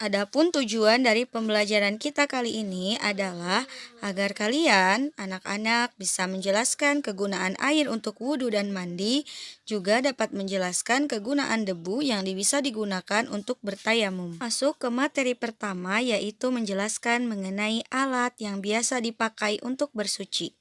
Adapun tujuan dari pembelajaran kita kali ini adalah agar kalian, anak-anak, bisa menjelaskan kegunaan air untuk wudhu dan mandi, juga dapat menjelaskan kegunaan debu yang bisa digunakan untuk bertayamum. Masuk ke materi pertama, yaitu menjelaskan mengenai alat yang biasa dipakai untuk bersuci.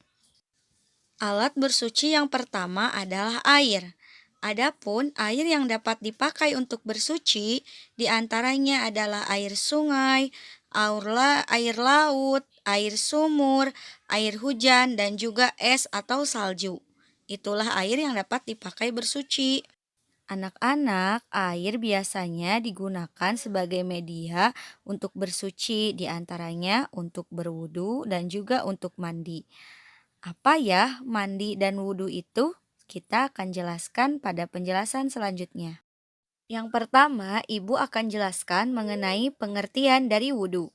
Alat bersuci yang pertama adalah air. Adapun air yang dapat dipakai untuk bersuci diantaranya adalah air sungai, air laut, air sumur, air hujan, dan juga es atau salju. Itulah air yang dapat dipakai bersuci. Anak-anak, air biasanya digunakan sebagai media untuk bersuci, diantaranya untuk berwudu dan juga untuk mandi. Apa ya mandi dan wudhu itu? Kita akan jelaskan pada penjelasan selanjutnya. Yang pertama, Ibu akan jelaskan mengenai pengertian dari wudhu.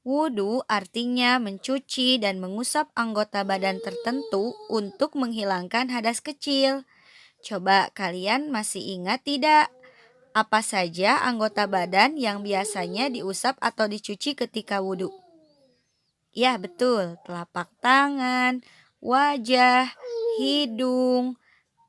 Wudhu artinya mencuci dan mengusap anggota badan tertentu untuk menghilangkan hadas kecil. Coba kalian masih ingat tidak? Apa saja anggota badan yang biasanya diusap atau dicuci ketika wudhu? Ya, betul. Telapak tangan, wajah, hidung,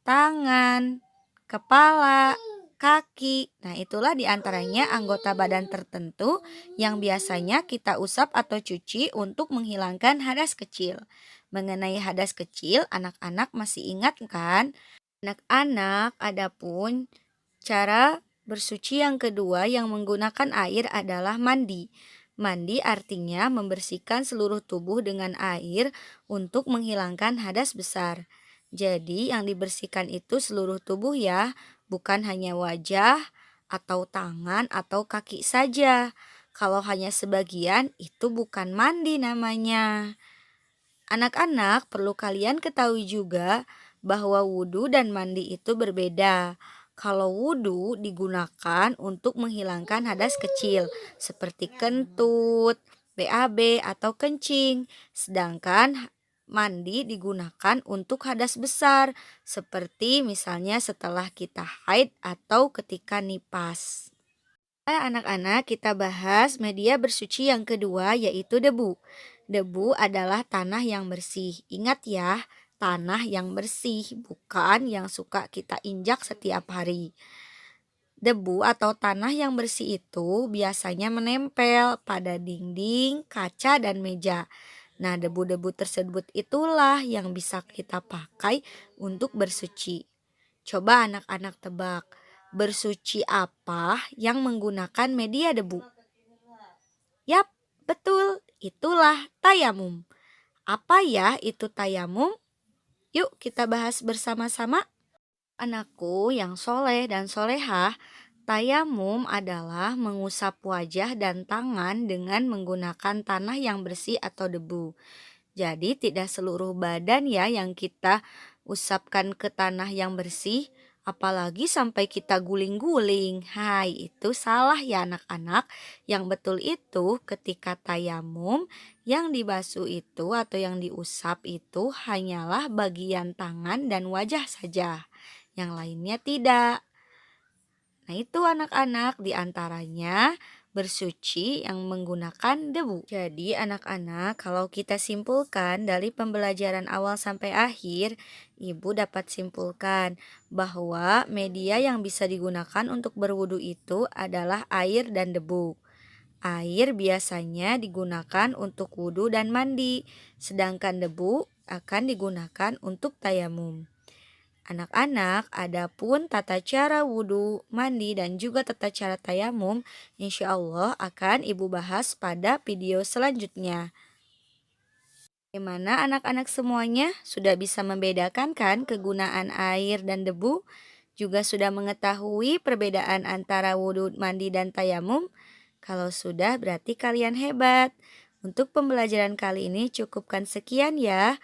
tangan, kepala, kaki. Nah, itulah diantaranya anggota badan tertentu yang biasanya kita usap atau cuci untuk menghilangkan hadas kecil. Mengenai hadas kecil, anak-anak masih ingat kan? Anak-anak, adapun cara bersuci yang kedua yang menggunakan air adalah mandi. Mandi artinya membersihkan seluruh tubuh dengan air untuk menghilangkan hadas besar. Jadi yang dibersihkan itu seluruh tubuh ya, bukan hanya wajah atau tangan atau kaki saja. Kalau hanya sebagian itu bukan mandi namanya. Anak-anak, perlu kalian ketahui juga bahwa wudhu dan mandi itu berbeda. Kalau wudhu digunakan untuk menghilangkan hadas kecil seperti kentut, BAB, atau kencing. Sedangkan mandi digunakan untuk hadas besar seperti misalnya setelah kita haid atau ketika nipas. Anak-anak, kita bahas media bersuci yang kedua yaitu debu. Debu adalah tanah yang bersih. Ingat ya, tanah yang bersih, bukan yang suka kita injak setiap hari. Debu atau tanah yang bersih itu biasanya menempel pada dinding, kaca, dan meja. Nah, debu-debu tersebut itulah yang bisa kita pakai untuk bersuci. Coba anak-anak tebak, bersuci apa yang menggunakan media debu? Yap, betul, itulah tayamum. Apa ya itu tayamum? Yuk kita bahas bersama-sama. Anakku yang soleh dan solehah, tayamum adalah mengusap wajah dan tangan dengan menggunakan tanah yang bersih atau debu. Jadi tidak seluruh badan ya yang kita usapkan ke tanah yang bersih, apalagi sampai kita guling-guling. Hai, itu salah ya anak-anak. Yang betul itu ketika tayamum yang dibasuh itu atau yang diusap itu hanyalah bagian tangan dan wajah saja. Yang lainnya tidak. Nah itu anak-anak diantaranya bersuci yang menggunakan debu. Jadi anak-anak kalau kita simpulkan dari pembelajaran awal sampai akhir, Ibu dapat simpulkan bahwa media yang bisa digunakan untuk berwudu itu adalah air dan debu. Air biasanya digunakan untuk wudu dan mandi, sedangkan debu akan digunakan untuk tayamum. Anak-anak, adapun tata cara wudhu, mandi, dan juga tata cara tayamum, insya Allah akan Ibu bahas pada video selanjutnya. Bagaimana anak-anak semuanya? Sudah bisa membedakan kan kegunaan air dan debu? Juga sudah mengetahui perbedaan antara wudhu, mandi, dan tayamum? Kalau sudah berarti kalian hebat. Untuk pembelajaran kali ini cukupkan sekian ya.